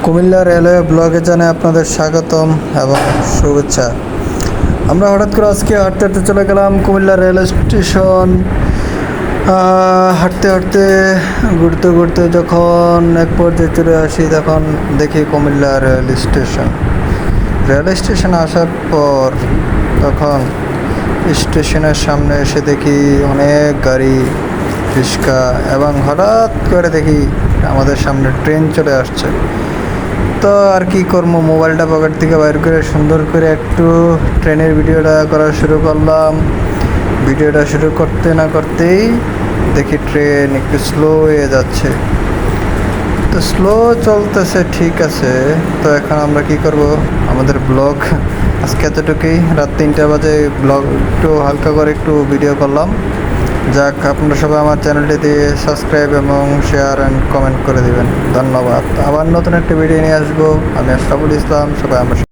Comilla railway ব্লগে জানাই আপনাদের স্বাগতম এবং শুভেচ্ছা। আমরা হঠাৎ করে আজকে হাঁটতে হাঁটতে চলে গেলাম কুমিল্লা রেল স্টেশন। হাঁটতে হাঁটতে ঘুরতে ঘুরতে যখন এক পর্যায়ে চলে আসি, তখন দেখি কুমিল্লা রেল স্টেশন আসার পর তখন স্টেশনের সামনে এসে দেখি অনেক গাড়ি, রিক্সা, এবং হঠাৎ করে দেখি আমাদের সামনে ট্রেন চলে আসছে। তো আর কি করবো, মোবাইলটা পকেট থেকে বাইর করে সুন্দর করে একটু ট্রেনের ভিডিওটা করা শুরু করলাম। ভিডিওটা শুরু করতে না করতেই দেখি ট্রেন একটু স্লো হয়ে যাচ্ছে। তো স্লো চলতেছে, ঠিক আছে। তো এখন আমরা কি করব, আমাদের ব্লগ আজকে এতটুকুই। রাত 3টা বাজে ব্লগ একটু হালকা করে একটু ভিডিও করলাম। যাক, আপনারা সবাই আমার চ্যানেলটি দিয়ে সাবস্ক্রাইব এবং শেয়ার অ্যান্ড কমেন্ট করে দিবেন। ধন্যবাদ। আবার নতুন একটা ভিডিও নিয়ে আসবো। আমি আশরাফুল ইসলাম। সবাই আমরা